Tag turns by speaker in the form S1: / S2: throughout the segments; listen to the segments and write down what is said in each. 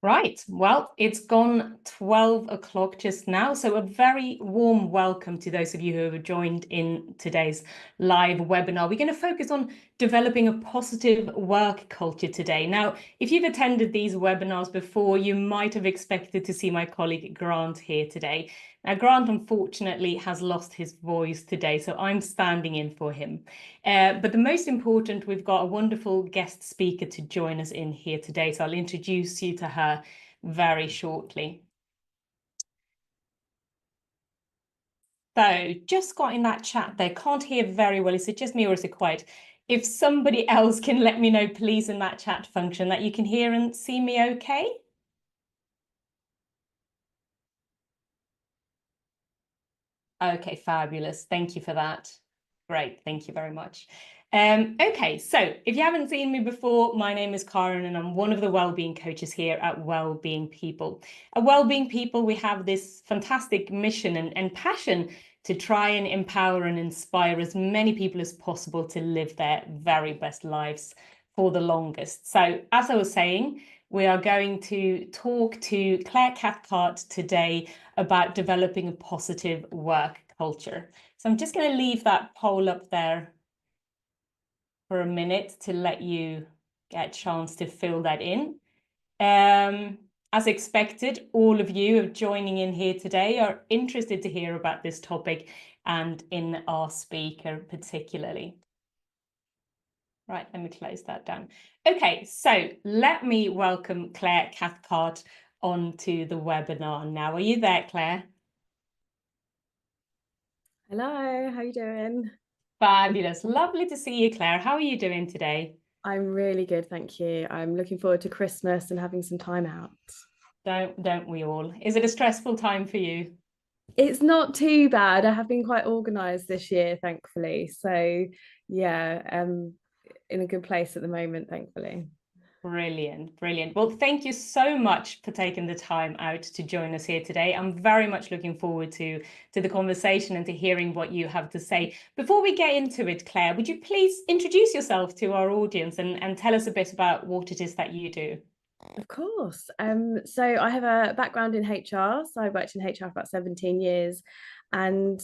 S1: Right. Well, it's gone 12 o'clock just now. So a very warm welcome to those of you who have joined in today's live webinar. We're going to focus on developing a positive work culture today. Now, if you've attended these webinars before, you might have expected to see my colleague Grant here today. Now, Grant unfortunately has lost his voice today, so I'm standing in for him. But the most important, we've got a wonderful guest speaker to join us in here today. So I'll introduce you to her very shortly. So just got in that chat there, can't hear very well. Is it just me or is it quiet? If somebody else can let me know, please, in that chat function that you can hear and see me okay. Okay, fabulous. Thank you for that. Great, thank you very much. Okay, so if you haven't seen me before, my name is Carin and I'm one of the wellbeing coaches here at Wellbeing People. At Wellbeing People, we have this fantastic mission and passion to try and empower and inspire as many people as possible to live their very best lives for the longest. So as I was saying, we are going to talk to Claire Cathcart today about developing a positive work culture. So I'm just going to leave that poll up there for a minute to let you get a chance to fill that in. As expected, all of you joining in here today are interested to hear about this topic and in our speaker particularly. Right, let me close that down. Okay, so let me welcome Claire Cathcart onto the webinar now. Are you there, Claire?
S2: Hello, how you doing?
S1: Fabulous. Lovely to see you, Claire. How are you doing today?
S2: I'm really good, thank you. I'm looking forward to Christmas and having some time out.
S1: Don't we all? Is it a stressful time for you?
S2: It's not too bad. I have been quite organized this year, thankfully. So yeah, in a good place at the moment, thankfully.
S1: Brilliant, brilliant. Well, thank you so much for taking the time out to join us here today. I'm very much looking forward to the conversation and to hearing what you have to say. Before we get into it, Claire, would you please introduce yourself to our audience and tell us a bit about what it is that you do?
S2: Of course. So I have a background in HR. So I worked in HR for about 17 years. And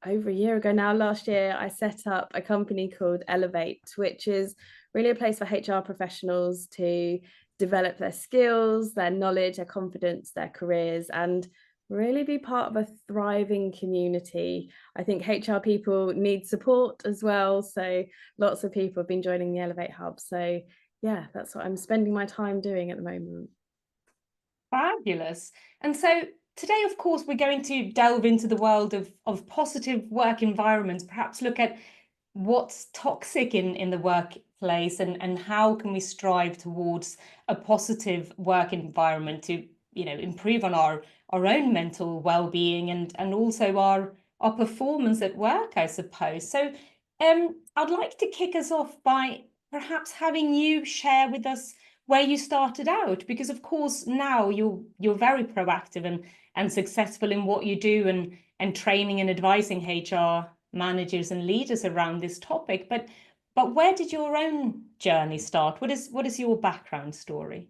S2: over a year ago now, last year, I set up a company called Elevate, which is really a place for HR professionals to develop their skills, their knowledge, their confidence, their careers, and really be part of a thriving community. I think HR people need support as well. So lots of people have been joining the Elevate Hub. So yeah, that's what I'm spending my time doing at the moment.
S1: Fabulous. And so today, of course, we're going to delve into the world of positive work environments, perhaps look at what's toxic in the workplace and how can we strive towards a positive work environment to, improve on our own mental well-being and also our performance at work, I suppose. So I'd like to kick us off by perhaps having you share with us where you started out, because of course now you're very proactive and successful in what you do and training and advising HR managers and leaders around this topic. But where did your own journey start? What is your background story?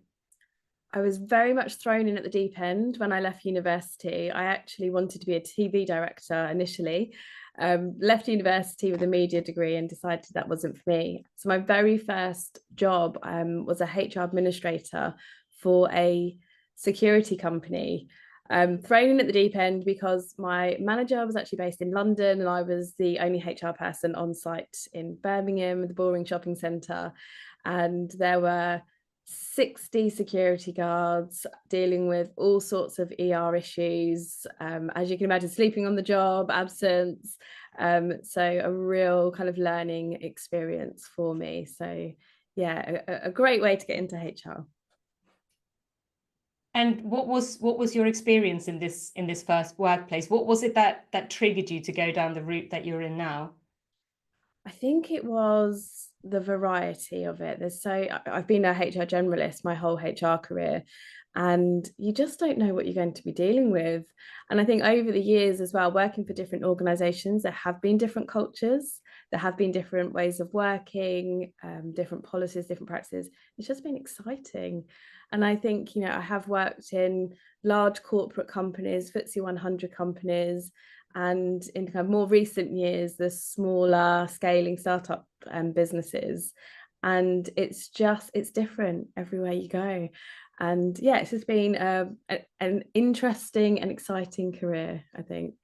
S2: I was very much thrown in at the deep end when I left university. I actually wanted to be a TV director initially. Left university with a media degree and decided that wasn't for me. So my very first job was a HR administrator for a security company. Thrown in at the deep end because my manager was actually based in London and I was the only HR person on site in Birmingham, the boring shopping centre. And there were 60 security guards dealing with all sorts of ER issues, as you can imagine, sleeping on the job, absence. So a real kind of learning experience for me. So yeah, a great way to get into HR.
S1: And what was your experience in this first workplace? What was it that triggered you to go down the route that you're in now?
S2: I think it was the variety of it. I've been a HR generalist my whole HR career, and you just don't know what you're going to be dealing with. And I think over the years as well, working for different organizations, there have been different cultures. There have been different ways of working, different policies, different practices. It's just been exciting. And I think, you know, I have worked in large corporate companies, FTSE 100 companies, and in kind of more recent years, the smaller scaling startup businesses. And it's different everywhere you go. And yeah, it's just been an interesting and exciting career, I think.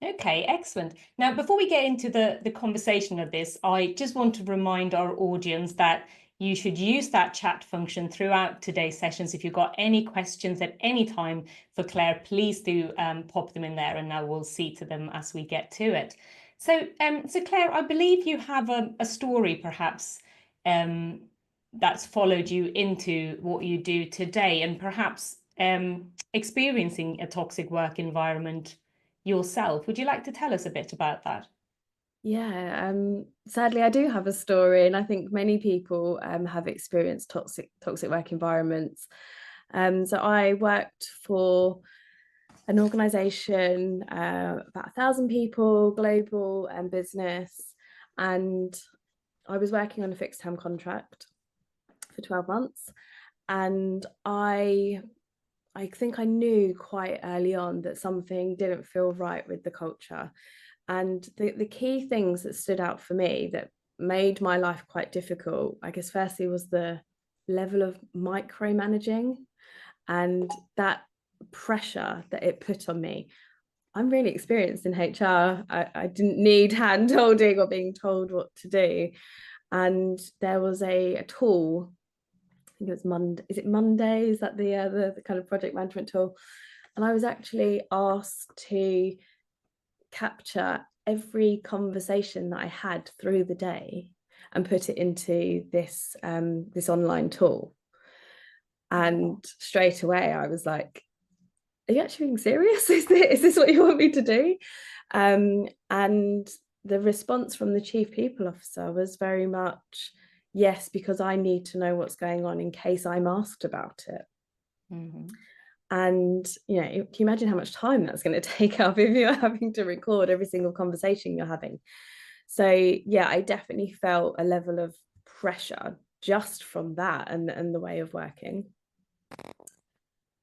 S1: Okay, excellent. Now, before we get into the conversation of this, I just want to remind our audience that you should use that chat function throughout today's sessions. If you've got any questions at any time for Claire, please do pop them in there, and now we'll see to them as we get to it. So, Claire, I believe you have a story perhaps that's followed you into what you do today, and perhaps experiencing a toxic work environment yourself. Would you like to tell us a bit about that?
S2: Yeah, sadly, I do have a story, and I think many people have experienced toxic work environments. So I worked for an organization, about 1,000 people, global business, and I was working on a fixed term contract for 12 months. And I think I knew quite early on that something didn't feel right with the culture. And the key things that stood out for me that made my life quite difficult, I guess, firstly, was the level of micromanaging and that pressure that it put on me. I'm really experienced in HR. I didn't need hand holding or being told what to do. And there was a tool, I think it was Monday. Is it Monday? Is that the kind of project management tool? And I was actually asked to capture every conversation that I had through the day and put it into this online tool. And straight away I was like, are you actually being serious? Is this what you want me to do? And the response from the chief people officer was very much, yes, because I need to know what's going on in case I'm asked about it.
S1: Mm-hmm.
S2: And, you know, can you imagine how much time that's going to take up if you're having to record every single conversation you're having? So, yeah, I definitely felt a level of pressure just from that and the way of working.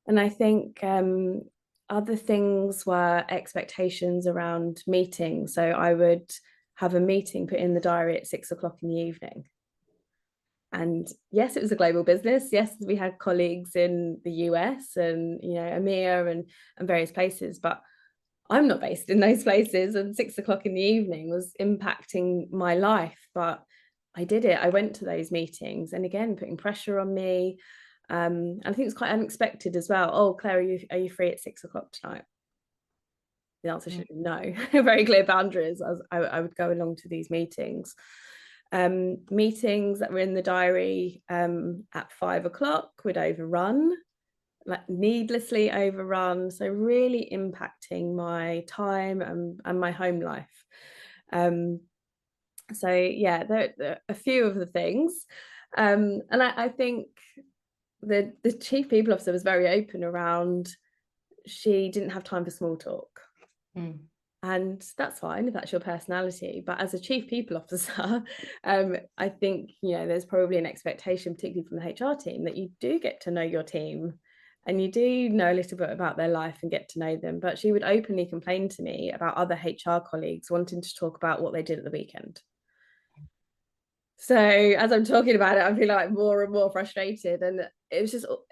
S2: And I think other things were expectations around meetings. So I would have a meeting put in the diary at 6 o'clock in the evening. And yes, it was a global business. Yes, we had colleagues in the US and, you know, EMEA and various places, but I'm not based in those places. And 6 o'clock in the evening was impacting my life. But I did it. I went to those meetings, and again, putting pressure on me. And I think it's quite unexpected as well. Oh, Claire, are you free at 6 o'clock tonight? The answer should be no. Very clear boundaries as I would go along to these meetings. Meetings that were in the diary at 5 o'clock would overrun, like needlessly overrun. So really impacting my time and my home life. So yeah, there are a few of the things. And I think the chief people officer was very open around, she didn't have time for small talk. And that's fine if that's your personality, but as a chief people officer, I think, you know, there's probably an expectation, particularly from the HR team, that you do get to know your team and you do know a little bit about their life and get to know them. But she would openly complain to me about other HR colleagues wanting to talk about what they did at the weekend. So as I'm talking about it, I feel like more and more frustrated, and it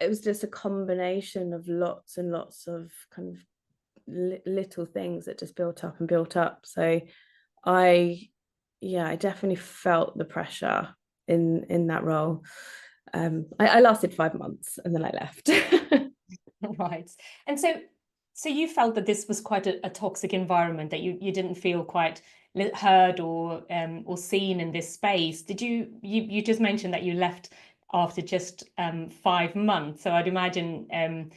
S2: was just a combination of lots and lots of kind of little things that just built up and built up. So I definitely felt the pressure in that role. I lasted 5 months and then I left.
S1: Right. And so you felt that this was quite a toxic environment, that you didn't feel quite heard or seen in this space. Did you just mentioned that you left after just 5 months, so I'd imagine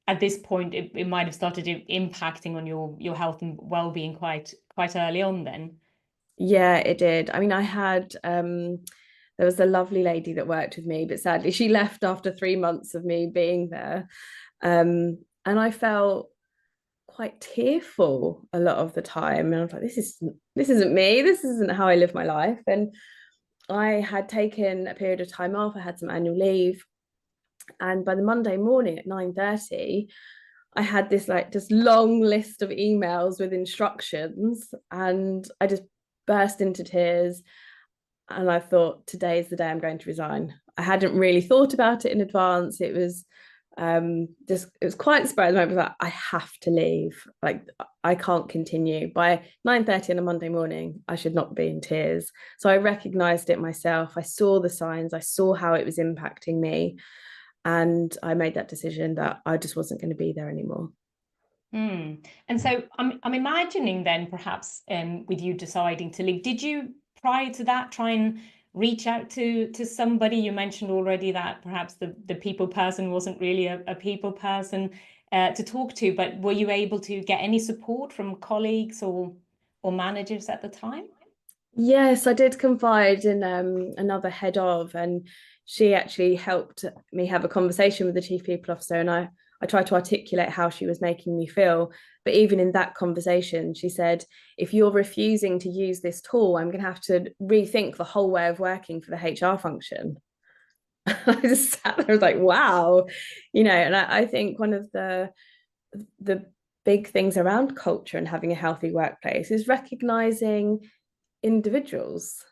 S1: at this point it might have started impacting on your health and well-being quite early on then.
S2: Yeah, it did. I mean, I had there was a lovely lady that worked with me, but sadly she left after 3 months of me being there. And I felt quite tearful a lot of the time, and I was like, this isn't me, this isn't how I live my life. And I had taken a period of time off, I had some annual leave, and by the Monday morning at 9:30 I had this long list of emails with instructions, and I just burst into tears. And I thought, today is the day I'm going to resign. I hadn't really thought about it in advance. It was it was quite surprising. I was like, I have to leave. Like, I can't continue. By 9:30 on a Monday morning, I should not be in tears. So I recognized it myself. I saw the signs, I saw how it was impacting me. And I made that decision that I just wasn't going to be there anymore.
S1: And so I'm imagining then perhaps with you deciding to leave, did you prior to that try and reach out to somebody? You mentioned already that perhaps the people person wasn't really a people person to talk to, but were you able to get any support from colleagues or managers at the time?
S2: Yes, I did confide in another head of, and she actually helped me have a conversation with the chief people officer, and I tried to articulate how she was making me feel. But even in that conversation, she said, if you're refusing to use this tool, I'm going to have to rethink the whole way of working for the HR function. I just sat there, I was like, wow, and I think one of the big things around culture and having a healthy workplace is recognizing individuals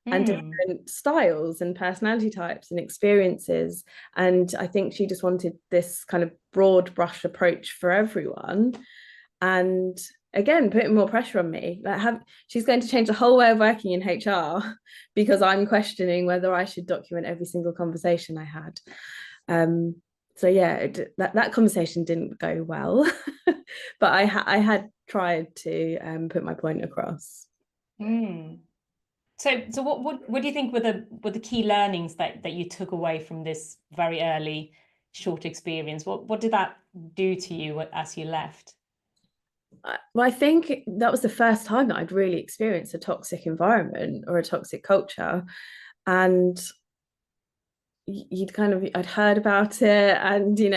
S2: and different styles and personality types and experiences. And I think she just wanted this kind of broad brush approach for everyone. And again, putting more pressure on me. She's going to change the whole way of working in HR because I'm questioning whether I should document every single conversation I had. So yeah, that conversation didn't go well, but I had tried to put my point across.
S1: So what do you think were the key learnings that you took away from this very early short experience? What did that do to you as you left?
S2: Well, I think that was the first time that I'd really experienced a toxic environment or a toxic culture. And I'd heard about it, and you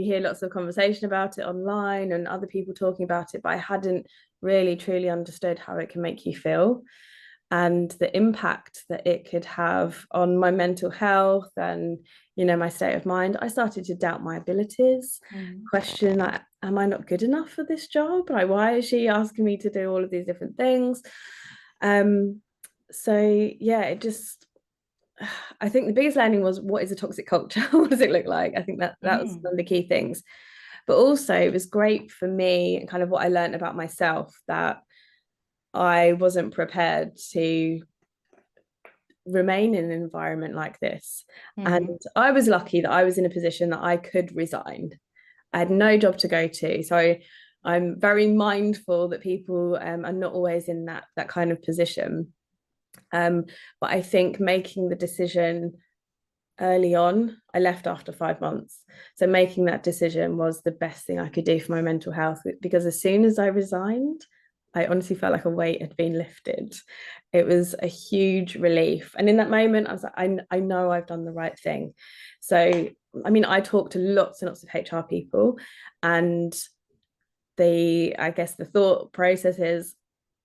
S2: hear lots of conversation about it online and other people talking about it, but I hadn't really truly understood how it can make you feel and the impact that it could have on my mental health and my state of mind. I started to doubt my abilities, question like, am I not good enough for this job? Like, why is she asking me to do all of these different things? So yeah, I think the biggest learning was, what is a toxic culture? What does it look like? I think that was one of the key things. But also it was great for me and kind of what I learned about myself, that I wasn't prepared to remain in an environment like this. And I was lucky that I was in a position that I could resign. I had no job to go to. So I'm very mindful that people are not always in that kind of position. But I think making the decision early on, I left after 5 months. So making that decision was the best thing I could do for my mental health, because as soon as I resigned, I honestly felt like a weight had been lifted. It was a huge relief. And in that moment, I was like, I know I've done the right thing. So, I mean, I talked to lots and lots of HR people, and I guess the thought process is,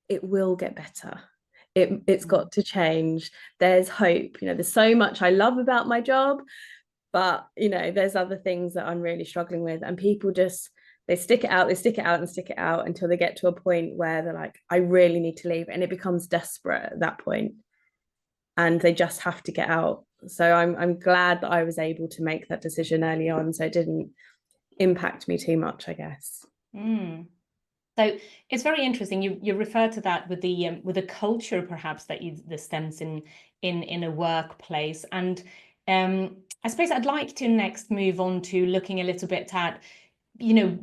S2: it will get better. It's got to change. There's hope. There's so much I love about my job, but there's other things that I'm really struggling with. And people just, they stick it out and stick it out until they get to a point where they're like, I really need to leave. And it becomes desperate at that point, and they just have to get out. So I'm glad that I was able to make that decision early on, so it didn't impact me too much, I guess.
S1: So it's very interesting. You refer to that with the culture perhaps that stems in a workplace, and I suppose I'd like to next move on to looking a little bit at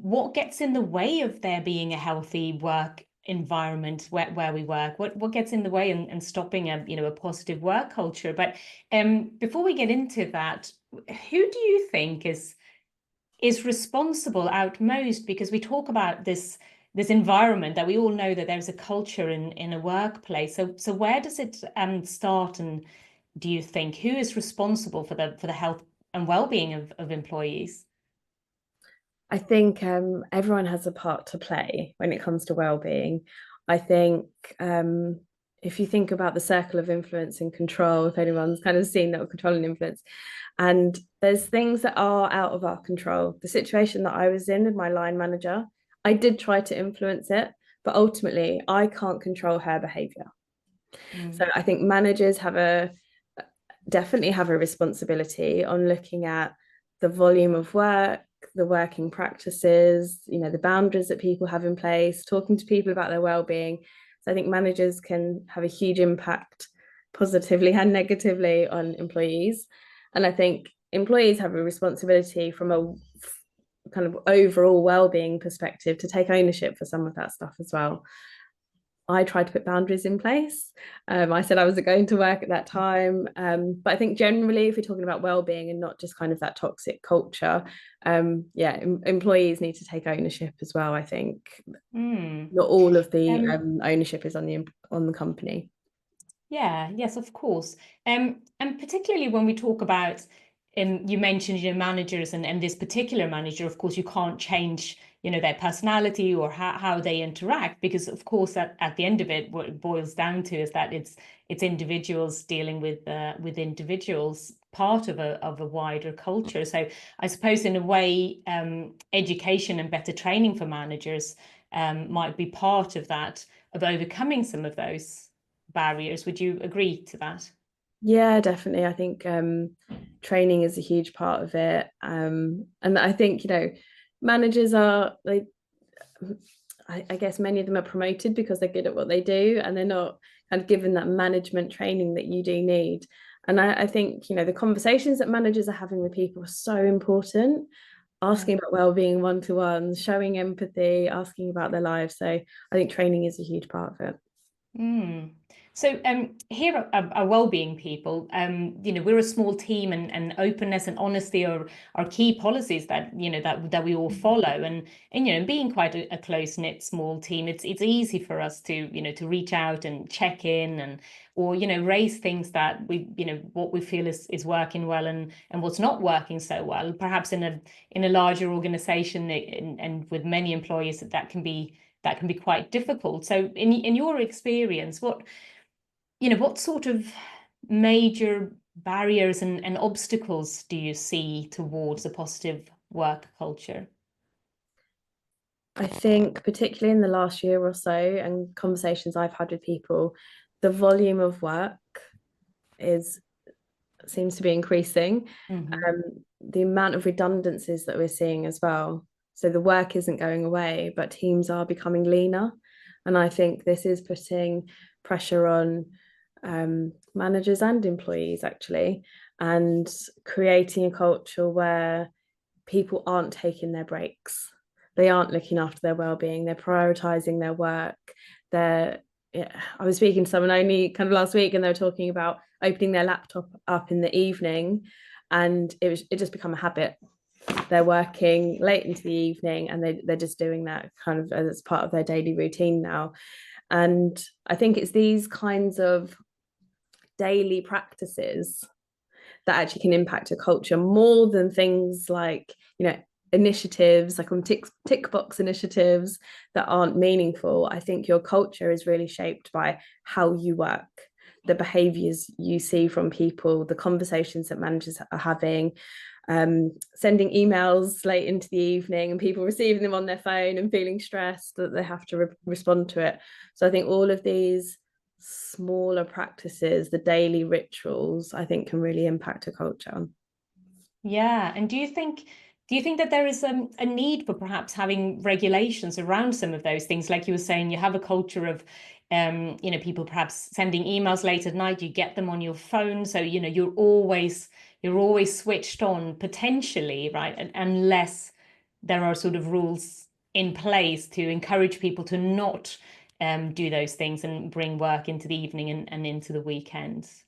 S1: what gets in the way of there being a healthy work environment where we work. What gets in the way and stopping a positive work culture. But before we get into that, who do you think is responsible outmost? Because we talk about this environment that we all know that there's a culture in a workplace. So where does it start, and do you think who is responsible for the health and well-being of employees?
S2: I think everyone has a part to play when it comes to well-being. I think if you think about the circle of influence and control, if anyone's kind of seen that, control and influence, and there's things that are out of our control. The situation that I was in with my line manager, I did try to influence it, but ultimately I can't control her behavior. So I think managers definitely have a responsibility on looking at the volume of work, the working practices, the boundaries that people have in place, talking to people about their well-being. So I think managers can have a huge impact positively and negatively on employees. And I think employees have a responsibility from a kind of overall well-being perspective to take ownership for some of that stuff as well. I tried to put boundaries in place. I said I wasn't going to work at that time. But I think generally, if you're talking about well-being and not just kind of that toxic culture, employees need to take ownership as well. I think not all of the ownership is on the company.
S1: Yeah, yes, of course. And particularly when we talk about, you mentioned, managers and this particular manager, of course, you can't change, their personality or how they interact, because of course, at the end of it, what it boils down to is that it's individuals dealing with individuals, part of a wider culture. So I suppose in a way, education and better training for managers might be part of that, of overcoming some of those barriers. Would you agree to that?
S2: Yeah, definitely. I think training is a huge part of it. And I think, managers I guess many of them are promoted because they're good at what they do, and they're not kind of given that management training that you do need. And I think, the conversations that managers are having with people are so important. Asking about well-being one-to-one, showing empathy, asking about their lives. So I think training is a huge part of it.
S1: So here at Wellbeing People, we're a small team, and openness and honesty are key policies that that we all follow, and being quite a close-knit small team, it's easy for us to reach out and check in or raise things that what we feel is working well and what's not working so well. Perhaps in a larger organization and with many employees, that can be quite difficult. So in your experience, what sort of major barriers and obstacles do you see towards a positive work culture?
S2: I think particularly in the last year or so, and conversations I've had with people, the volume of work seems to be increasing. The amount of redundancies that we're seeing as well. So the work isn't going away, but teams are becoming leaner. And I think this is putting pressure on managers and employees actually, and creating a culture where people aren't taking their breaks. They aren't looking after their well-being. They're prioritizing their work. I was speaking to someone only kind of last week, and they were talking about opening their laptop up in the evening, and it just become a habit. They're working late into the evening, and they're just doing that kind of as part of their daily routine now. And I think it's these kinds of daily practices that actually can impact a culture more than things like initiatives like on tick box initiatives that aren't meaningful. I think your culture is really shaped by how you work, the behaviors you see from people, the conversations that managers are having, sending emails late into the evening and people receiving them on their phone and feeling stressed that they have to respond to it. So I think all of these smaller practices, the daily rituals, I think can really impact a culture.
S1: Yeah. And do you think that there is a need for perhaps having regulations around some of those things? Like you were saying, you have a culture of people perhaps sending emails late at night, you get them on your phone, so you're always switched on potentially, right? Unless there are sort of rules in place to encourage people to not do those things and bring work into the evening and into the weekends.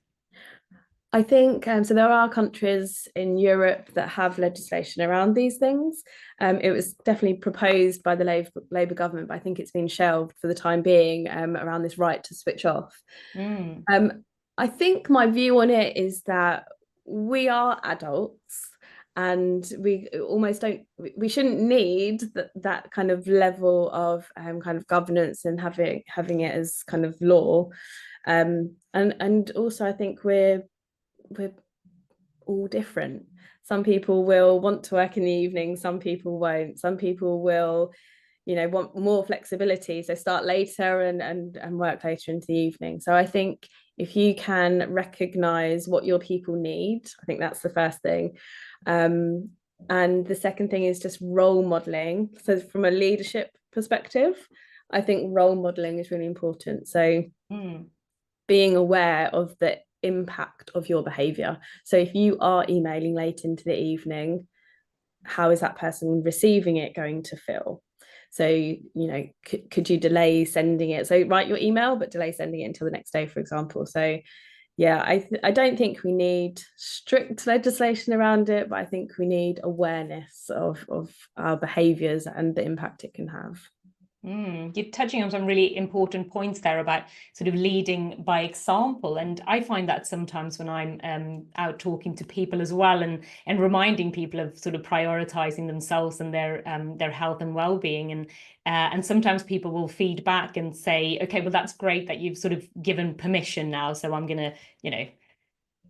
S2: I think so. There are countries in Europe that have legislation around these things. It was definitely proposed by the Labour government, but I think it's been shelved for the time being around this right to switch off. I think my view on it is that we are adults, and we almost don't, we shouldn't need that kind of level of kind of governance and having it as kind of law. And also I think we're all different. Some people will want to work in the evening, some people won't. Some people will, want more flexibility, so start later and work later into the evening. So I think if you can recognize what your people need, I think that's the first thing. And the second thing is just role modeling. So from a leadership perspective, I think role modeling is really important. So being aware of the impact of your behavior. So if you are emailing late into the evening, how is that person receiving it going to feel? So, could you delay sending it? So write your email, but delay sending it until the next day, for example. So yeah, I don't think we need strict legislation around it, but I think we need awareness of our behaviours and the impact it can have.
S1: You're touching on some really important points there about sort of leading by example. And I find that sometimes when I'm out talking to people as well, and reminding people of sort of prioritizing themselves and their health and well-being. And sometimes people will feed back and say, okay, well, that's great that you've sort of given permission now. So I'm going to,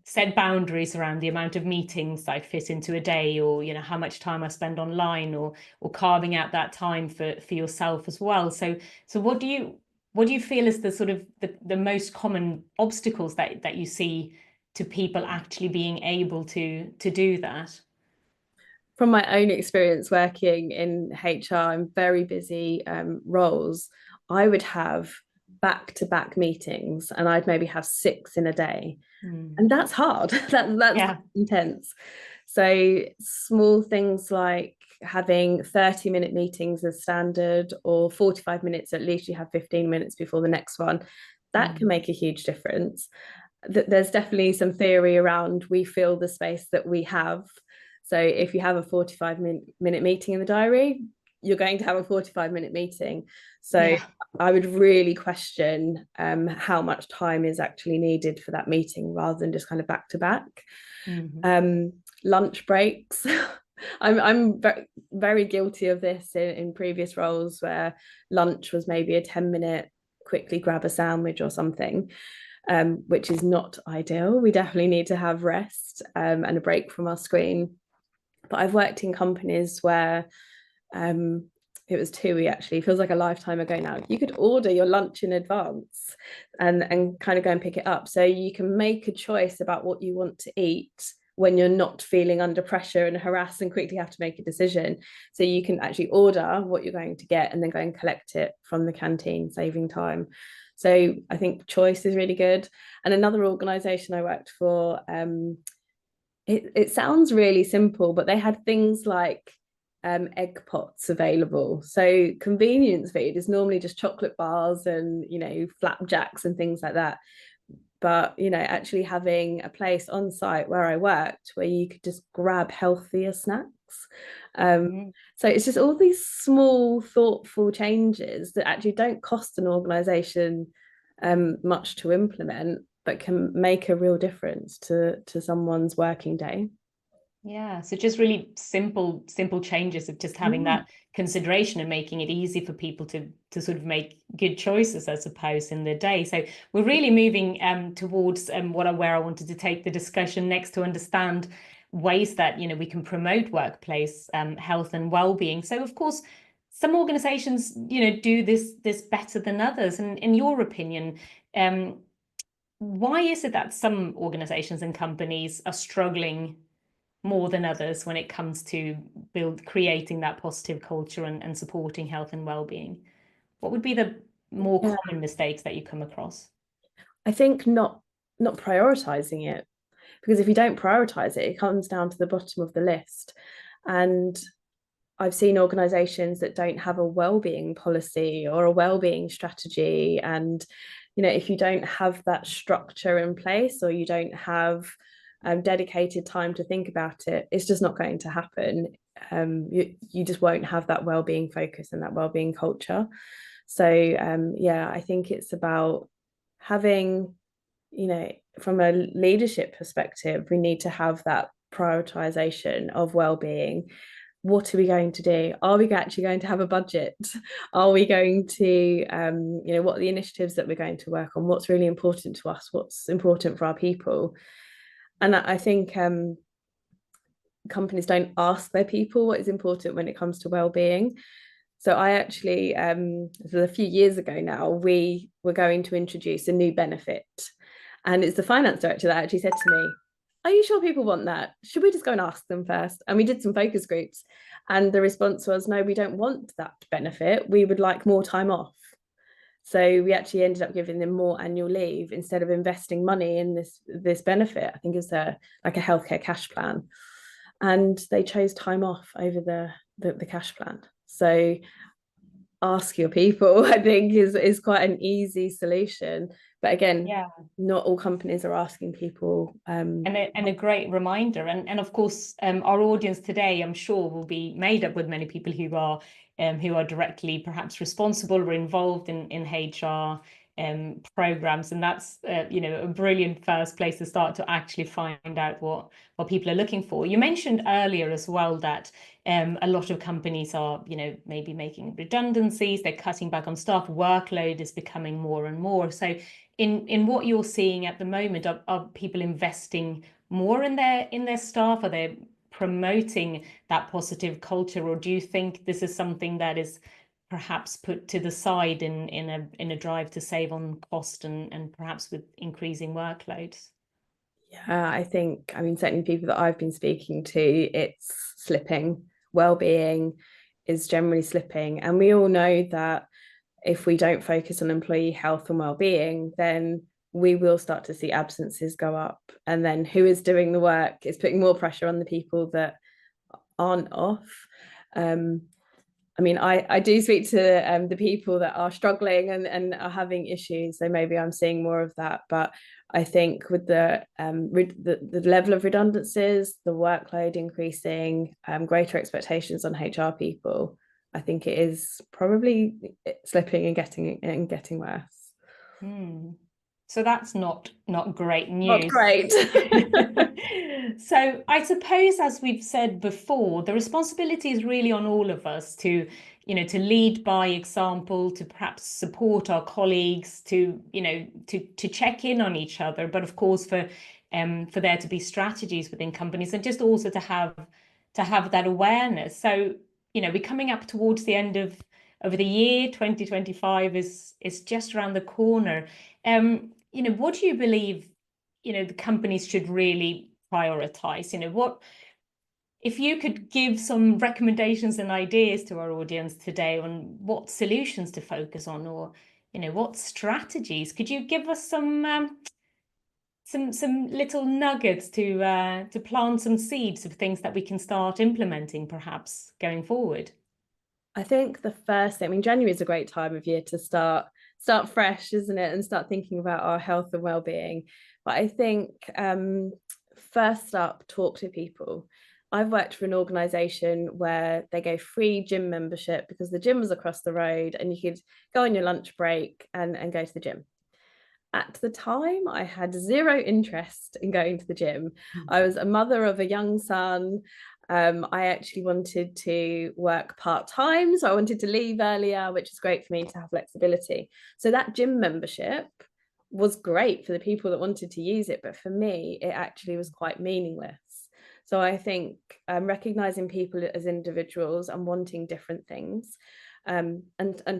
S1: set boundaries around the amount of meetings I fit into a day, or how much time I spend online, or carving out that time for yourself as well. So what do you feel is the sort of the most common obstacles that you see to people actually being able to do that?
S2: From my own experience working in HR in very busy roles, I would have back-to-back meetings, and I'd maybe have 6 in a day. And that's hard. That's intense. So small things like having 30-minute meetings as standard, or 45 minutes, at least you have 15 minutes before the next one, that can make a huge difference. There's definitely some theory around we fill the space that we have. So if you have a 45-minute meeting in the diary, you're going to have a 45-minute meeting. So I would really question how much time is actually needed for that meeting, rather than just kind of back to back. Lunch breaks. I'm very, very guilty of this in previous roles, where lunch was maybe a 10-minute quickly grab a sandwich or something, which is not ideal. We definitely need to have rest and a break from our screen. But I've worked in companies where it was TUI, actually, feels like a lifetime ago now. You could order your lunch in advance and kind of go and pick it up. So you can make a choice about what you want to eat when you're not feeling under pressure and harassed and quickly have to make a decision. So you can actually order what you're going to get and then go and collect it from the canteen, saving time. So I think choice is really good. And another organisation I worked for, it sounds really simple, but they had things like egg pots available. So convenience food is normally just chocolate bars and flapjacks and things like that. But actually having a place on site where I worked where you could just grab healthier snacks. So it's just all these small, thoughtful changes that actually don't cost an organisation much to implement, but can make a real difference to someone's working day.
S1: Yeah, so just really simple changes of just having that consideration and making it easy for people to sort of make good choices, I suppose, in their day. So we're really moving towards where I wanted to take the discussion next, to understand ways that we can promote workplace health and well-being. So of course, some organizations do this better than others. And in your opinion, why is it that some organizations and companies are struggling more than others when it comes to creating that positive culture and supporting health and well-being? What would be the more common mistakes that you come across?
S2: I think not prioritizing it, because if you don't prioritize it, it comes down to the bottom of the list. And I've seen organizations that don't have a well-being policy or a well-being strategy, and if you don't have that structure in place, or you don't have dedicated time to think about it, it's just not going to happen. You just won't have that well-being focus and that well-being culture. So I think it's about having, from a leadership perspective, we need to have that prioritization of well-being. What are we going to do? Are we actually going to have a budget? Are we going to, what are the initiatives that we're going to work on? What's really important to us? What's important for our people? And I think companies don't ask their people what is important when it comes to well-being. So I actually, a few years ago now, we were going to introduce a new benefit. And it's the finance director that actually said to me, are you sure people want that? Should we just go and ask them first? And we did some focus groups. And the response was, no, we don't want that benefit. We would like more time off. So we actually ended up giving them more annual leave instead of investing money in this benefit. I think it's like a healthcare cash plan. And they chose time off over the cash plan. So ask your people, I think, is quite an easy solution. But again, not all companies are asking people.
S1: And a great reminder. And of course, our audience today, I'm sure, will be made up with many people who are directly perhaps responsible or involved in HR programs, and that's a brilliant first place to start to actually find out what people are looking for. You mentioned earlier as well that a lot of companies are maybe making redundancies, they're cutting back on staff, workload is becoming more and more. So in what you're seeing at the moment, are people investing more in their staff? Are they promoting that positive culture, or do you think this is something that is perhaps put to the side in a drive to save on cost and perhaps with increasing workloads?
S2: Yeah, I think, certainly people that I've been speaking to, it's slipping. Well-being is generally slipping. And we all know that if we don't focus on employee health and well-being, then we will start to see absences go up. And then who is doing the work is putting more pressure on the people that aren't off. I do speak to the people that are struggling and are having issues, so maybe I'm seeing more of that. But I think with the level of redundancies, the workload increasing, greater expectations on HR people, I think it is probably slipping and getting worse.
S1: So that's not great news.
S2: Not great.
S1: So I suppose, as we've said before, the responsibility is really on all of us to lead by example, to perhaps support our colleagues, to check in on each other, but of course for there to be strategies within companies, and just also to have that awareness. So we're coming up towards the end of the year. 2025 is just around the corner. What do you believe the companies should really prioritize? What, if you could give some recommendations and ideas to our audience today on what solutions to focus on, or what strategies, could you give us some little nuggets to plant some seeds of things that we can start implementing perhaps going forward?
S2: I think the first thing, January is a great time of year to start fresh, isn't it? And start thinking about our health and well-being. But I think first up, talk to people. I've worked for an organisation where they gave free gym membership because the gym was across the road and you could go on your lunch break and go to the gym. At the time, I had zero interest in going to the gym. I was a mother of a young son. I actually wanted to work part-time, so I wanted to leave earlier, which is great for me to have flexibility. So that gym membership was great for the people that wanted to use it, but for me, it actually was quite meaningless. So I think recognizing people as individuals and wanting different things, and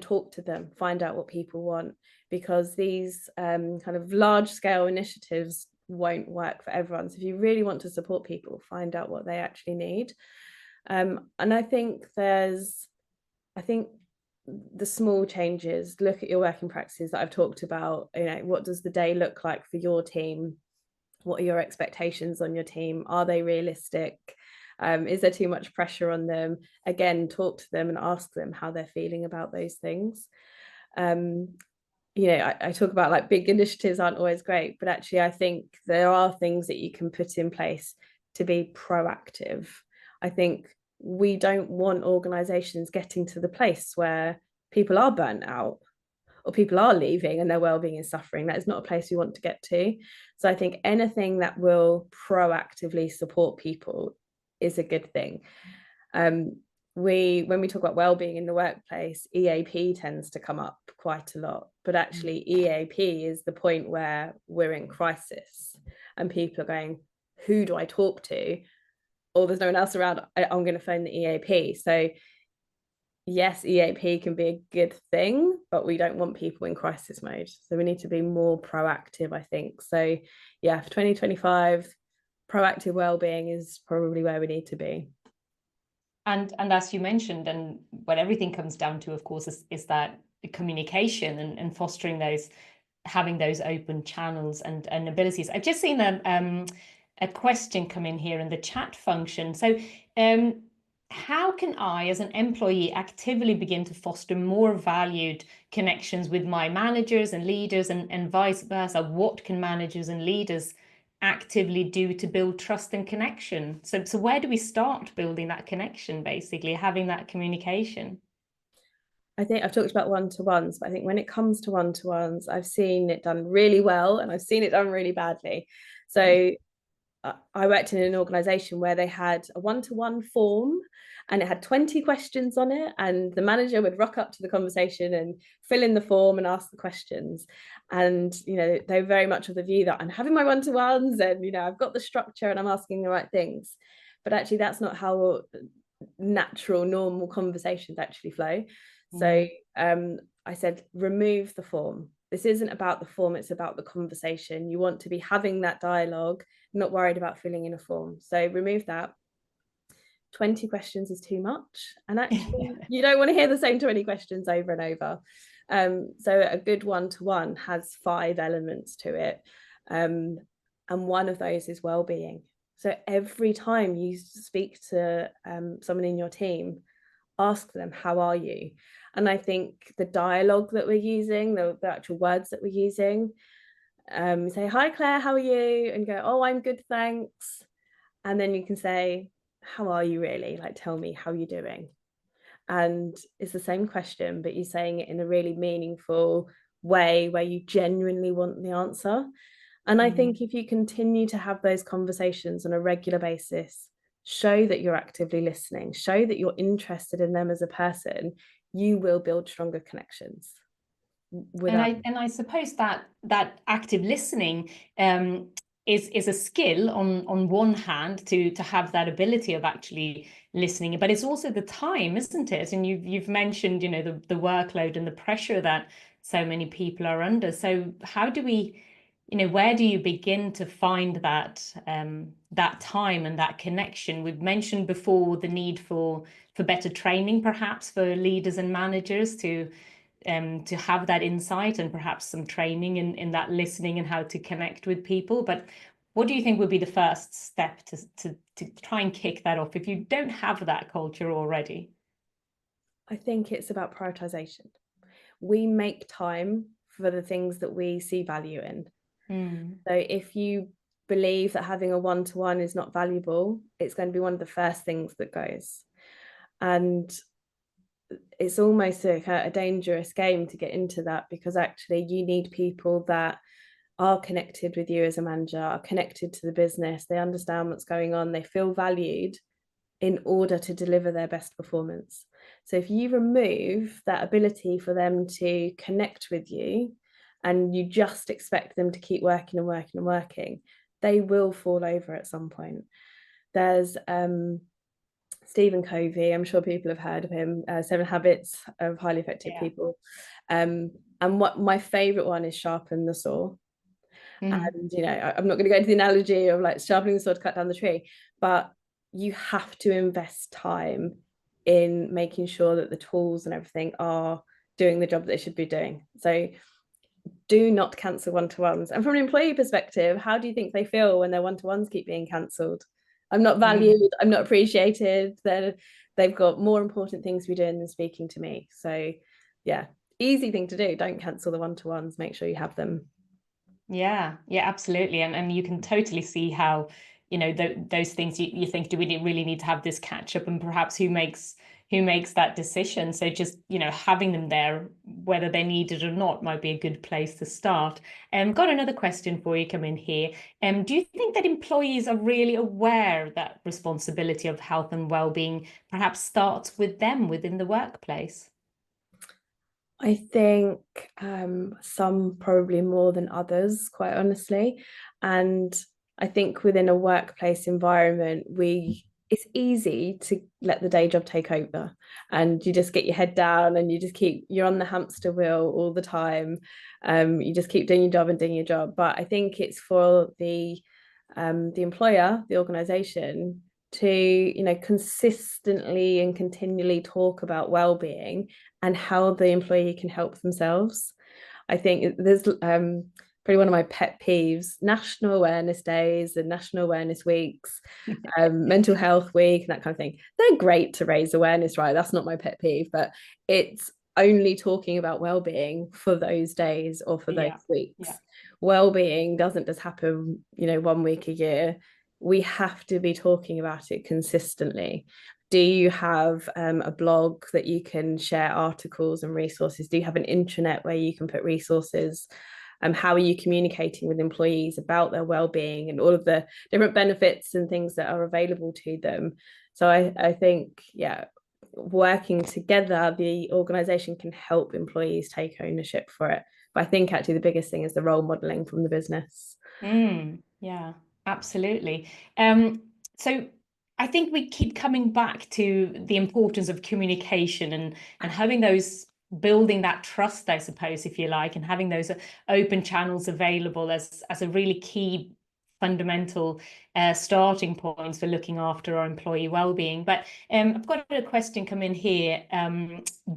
S2: talk to them, find out what people want, because these kind of large-scale initiatives won't work for everyone. So if you really want to support people, find out what they actually need. And I think the small changes, look at your working practices that I've talked about. What does the day look like for your team? What are your expectations on your team? Are they realistic? Is there too much pressure on them? Again, talk to them and ask them how they're feeling about those things. I talk about like big initiatives aren't always great, but actually I think there are things that you can put in place to be proactive. I think we don't want organizations getting to the place where people are burnt out or people are leaving and their well-being is suffering. That is not a place we want to get to. So I think anything that will proactively support people is a good thing. When we talk about well-being in the workplace, EAP tends to come up quite a lot, but actually EAP is the point where we're in crisis and people are going, who do I talk to? Or there's no one else around, I'm going to phone the EAP. So yes, EAP can be a good thing, but we don't want people in crisis mode. So we need to be more proactive, I think. So yeah, for 2025, proactive well-being is probably where we need to be.
S1: And as you mentioned, and what everything comes down to, of course, is that communication and fostering those, having those open channels and abilities. I've just seen a question come in here in the chat function. So how can I, as an employee, actively begin to foster more valued connections with my managers and leaders, and vice versa? What can managers and leaders actively do to build trust and connection? So where do we start building that connection, basically, having that communication?
S2: I think I've talked about one-to-ones, but I think when it comes to one-to-ones, I've seen it done really well and I've seen it done really badly. So I worked in an organization where they had a one-to-one form and it had 20 questions on it, and the manager would rock up to the conversation and fill in the form and ask the questions. And they're very much of the view that I'm having my one-to-ones and I've got the structure and I'm asking the right things, but actually that's not how natural, normal conversations actually flow. So I said, remove the form. This isn't about the form, it's about the conversation. You want to be having that dialogue, not worried about filling in a form. So remove that. 20 questions is too much. And actually, you don't want to hear the same 20 questions over and over. So a good one-to-one has 5 elements to it. And one of those is well-being. So every time you speak to someone in your team, ask them, how are you? And I think the dialogue that we're using, the actual words that we're using, say, hi Claire, how are you? And go, oh, I'm good, thanks. And then you can say, how are you really? Like, tell me how you're doing. And it's the same question, but you're saying it in a really meaningful way where you genuinely want the answer. And I think if you continue to have those conversations on a regular basis, show that you're actively listening, show that you're interested in them as a person, you will build stronger connections.
S1: And I suppose that active listening is a skill on one hand to have that ability of actually listening, but it's also the time, isn't it? And you've mentioned the workload and the pressure that so many people are under. So how do we, where do you begin to find that that time and that connection? We've mentioned before the need for better training, perhaps for leaders and managers to have that insight, and perhaps some training in that listening and how to connect with people. But what do you think would be the first step to try and kick that off if you don't have that culture already?
S2: I think it's about prioritization. We make time for the things that we see value in. So if you believe that having a one-to-one is not valuable, it's going to be one of the first things that goes. And it's almost a dangerous game to get into that, because actually you need people that are connected with you as a manager, are connected to the business, they understand what's going on, they feel valued in order to deliver their best performance. So if you remove that ability for them to connect with you and you just expect them to keep working and working and working, they will fall over at some point. There's Stephen Covey, I'm sure people have heard of him, 7 Habits of Highly Effective People. And what my favorite one is sharpen the saw. And I'm not going to go into the analogy of like sharpening the saw to cut down the tree, but you have to invest time in making sure that the tools and everything are doing the job they should be doing. So do not cancel one-to-ones. And from an employee perspective, how do you think they feel when their one-to-ones keep being cancelled? I'm not valued, I'm not appreciated, they've got more important things to be doing than speaking to me. So yeah, easy thing to do. Don't cancel the one-to-ones, make sure you have them.
S1: Yeah, absolutely. And you can totally see how, those things you think, do we really need to have this catch up, and perhaps who makes who makes that decision. So just, having them there, whether they're needed or not, might be a good place to start. Got another question for you come in here. Do you think that employees are really aware that responsibility of health and well-being perhaps starts with them within the workplace?
S2: I think some probably more than others, quite honestly. And I think within a workplace environment, it's easy to let the day job take over, and you just get your head down and you're on the hamster wheel all the time. You just keep doing your job and doing your job. But I think it's for the employer, the organization, to consistently and continually talk about well-being and how the employee can help themselves. I think there's probably one of my pet peeves: national awareness days and national awareness weeks, mental health week and that kind of thing. They're great to raise awareness, right? That's not my pet peeve, but it's only talking about well-being for those days or for those weeks.
S1: Yeah.
S2: Well-being doesn't just happen 1 week a year. We have to be talking about it consistently. Do you have a blog that you can share articles and resources? Do you have an intranet where you can put resources? How are you communicating with employees about their well-being and all of the different benefits and things that are available to them? So I think, yeah, working together, the organization can help employees take ownership for it. But I think actually the biggest thing is the role modeling from the business.
S1: Yeah, absolutely. So I think we keep coming back to the importance of communication and having those, building that trust, I suppose, if you like, and having those open channels available as a really key fundamental starting points for looking after our employee well-being. But I've got a question come in here.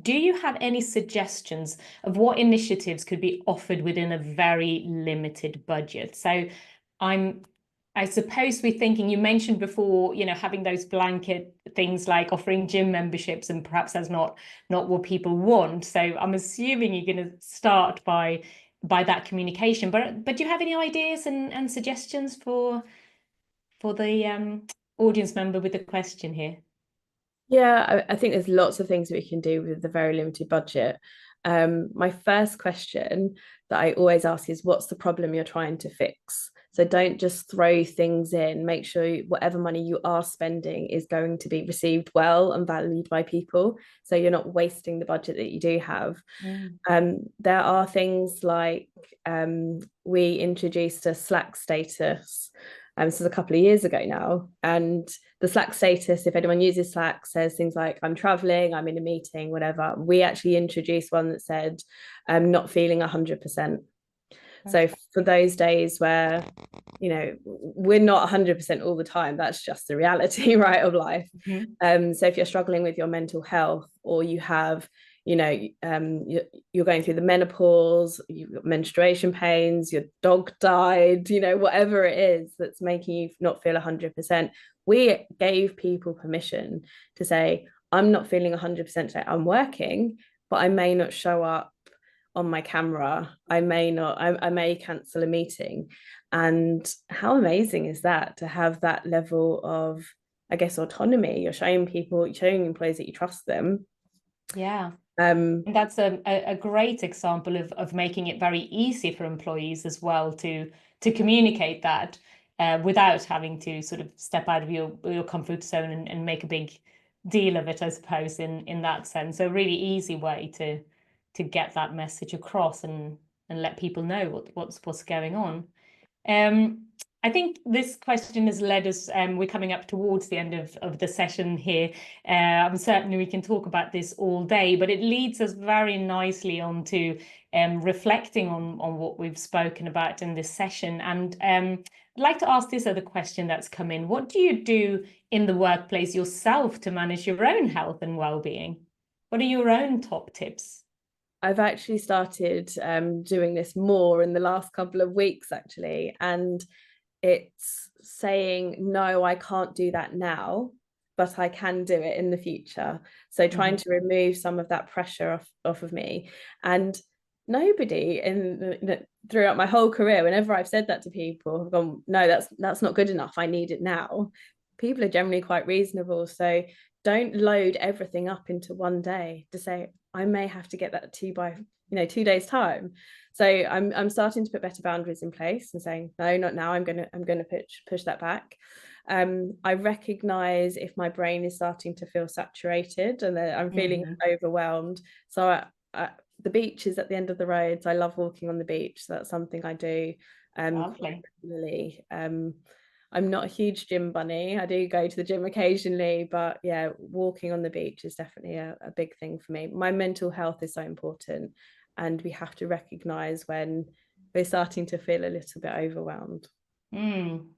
S1: Do you have any suggestions of what initiatives could be offered within a very limited budget? So I suppose we're thinking, you mentioned before, having those blanket things like offering gym memberships, and perhaps that's not what people want. So I'm assuming you're going to start by that communication. But do you have any ideas and suggestions for the audience member with the question here?
S2: Yeah, I think there's lots of things we can do with the very limited budget. My first question that I always ask is, what's the problem you're trying to fix? So don't just throw things in. Make sure whatever money you are spending is going to be received well and valued by people, so you're not wasting the budget that you do have. There are things like we introduced a Slack status. This is a couple of years ago now, and the Slack status, if anyone uses Slack, says things like, I'm traveling, I'm in a meeting, whatever. We actually introduced one that said, I'm not feeling 100%. So for those days where, we're not 100% all the time, that's just the reality, right, of life. So if you're struggling with your mental health, or you have, you're going through the menopause, you've got menstruation pains, your dog died, whatever it is that's making you not feel 100%, we gave people permission to say, I'm not feeling 100% today, I'm working, but I may not show up on my camera, I may cancel a meeting. And how amazing is that, to have that level of, I guess, autonomy? You're showing employees that you trust them.
S1: Yeah. And that's a great example of making it very easy for employees as well to communicate that without having to sort of step out of your comfort zone and make a big deal of it, I suppose, in that sense. So a really easy way to get that message across and let people know what's going on. I think this question has led us, we're coming up towards the end of the session here. Certainly we can talk about this all day, but it leads us very nicely on to reflecting on what we've spoken about in this session. And I'd like to ask this other question that's come in. What do you do in the workplace yourself to manage your own health and well-being? What are your own top tips?
S2: I've actually started doing this more in the last couple of weeks, actually. And it's saying, no, I can't do that now, but I can do it in the future. So trying to remove some of that pressure off of me. And nobody throughout my whole career, whenever I've said that to people, have gone, no, that's not good enough, I need it now. People are generally quite reasonable. So don't load everything up into one day to say, I may have to get that to you by 2 days time. So I'm starting to put better boundaries in place and saying, no, not now. I'm gonna push that back. I recognize if my brain is starting to feel saturated and that I'm feeling overwhelmed. So the beach is at the end of the road. So I love walking on the beach. So that's something I do quite regularly. I'm not a huge gym bunny. I do go to the gym occasionally, but yeah, walking on the beach is definitely a big thing for me. My mental health is so important, and we have to recognize when we're starting to feel a little bit overwhelmed.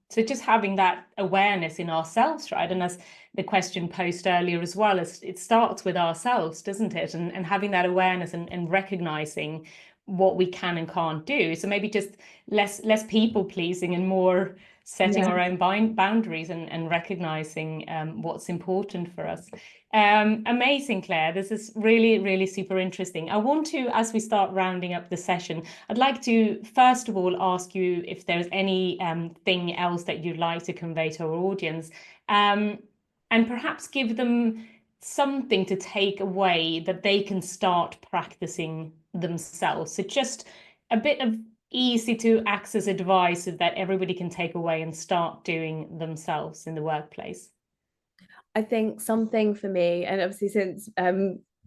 S1: So just having that awareness in ourselves, right? And as the question posed earlier as well, it starts with ourselves, doesn't it? And having that awareness and recognizing what we can and can't do. So maybe just less people pleasing and more setting our own boundaries and recognizing what's important for us. Amazing, Claire. This is really, really super interesting. I want to, as we start rounding up the session, I'd like to first of all ask you if there's any thing else that you'd like to convey to our audience, and perhaps give them something to take away that they can start practicing themselves. So just a bit of easy to access advice that everybody can take away and start doing themselves in the workplace.
S2: I think something for me, and obviously since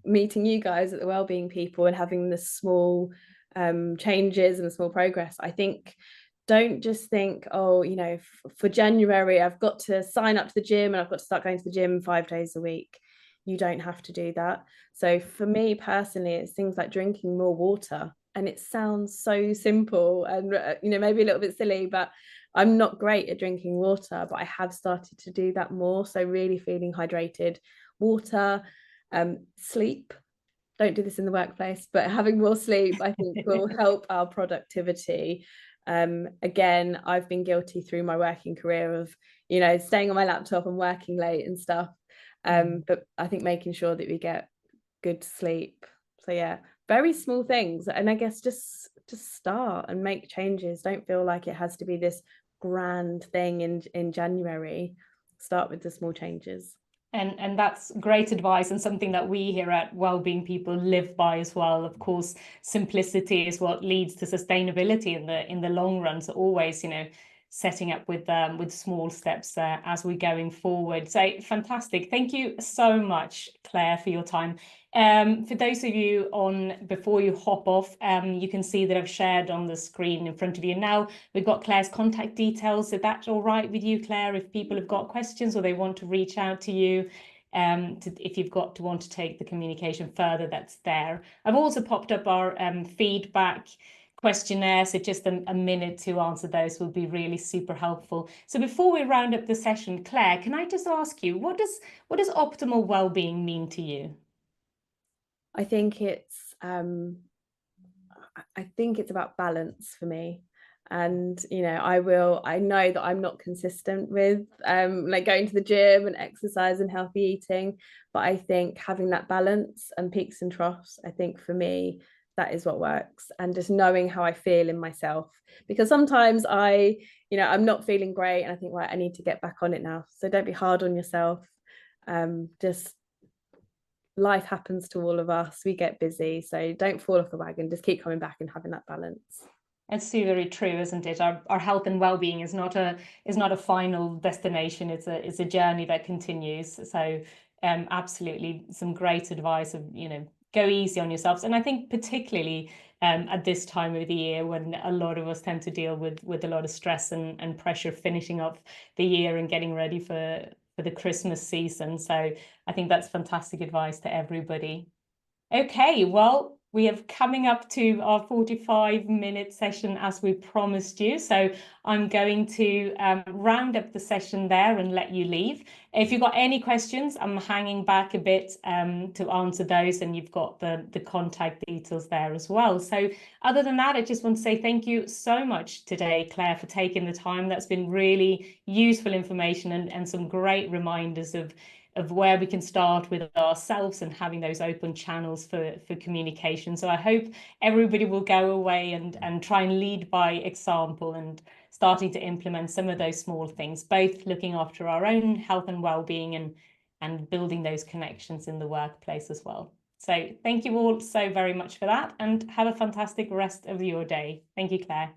S2: meeting you guys at the Wellbeing People and having the small changes and the small progress, I think don't just think, oh, for January, I've got to sign up to the gym and I've got to start going to the gym 5 days a week. You don't have to do that. So for me personally, it's things like drinking more water. And it sounds so simple and, maybe a little bit silly, but I'm not great at drinking water, but I have started to do that more. So really feeling hydrated, water, sleep. Don't do this in the workplace, but having more sleep, I think, will help our productivity. Again, I've been guilty through my working career of, staying on my laptop and working late and stuff. But I think making sure that we get good sleep. So yeah, very small things. And I guess just start and make changes. Don't feel like it has to be this grand thing in January. Start with the small changes.
S1: And that's great advice, and something that we here at Wellbeing People live by as well. Of course, simplicity is what leads to sustainability in the long run. So always, setting up with small steps as we're going forward. So fantastic. Thank you so much, Claire, for your time. For those of you before you hop off, you can see that I've shared on the screen in front of you now. We've got Claire's contact details. Is that all right with you, Claire? If people have got questions or they want to reach out to you, if you've want to take the communication further, that's there. I've also popped up our feedback questionnaire, so just a minute to answer those will be really super helpful. So before we round up the session, Claire, can I just ask you, what does optimal well-being mean to you?
S2: I think it's about balance for me. And I know that I'm not consistent with like going to the gym and exercise and healthy eating, but I think having that balance and peaks and troughs, I think for me that is what works. And just knowing how I feel in myself, because sometimes I'm not feeling great and I think, right, I need to get back on it now. So don't be hard on yourself. Just life happens to all of us. We get busy, so don't fall off the wagon. Just keep coming back and having that balance.
S1: It's so very true, isn't it? Our health and well-being is not a final destination. It's a journey that continues. So absolutely some great advice of, go easy on yourselves. And I think particularly at this time of the year when a lot of us tend to deal with a lot of stress and pressure finishing up the year and getting ready for the Christmas season. So I think that's fantastic advice to everybody. Okay, well, we are coming up to our 45-minute session as we promised you. So I'm going to round up the session there and let you leave. If you've got any questions, I'm hanging back a bit to answer those, and you've got the contact details there as well. So other than that, I just want to say thank you so much today, Claire, for taking the time. That's been really useful information and some great reminders of where we can start with ourselves and having those open channels for communication. So I hope everybody will go away and try and lead by example and starting to implement some of those small things, both looking after our own health and well-being and and building those connections in the workplace as well. So thank you all so very much for that, and have a fantastic rest of your day. Thank you, Claire.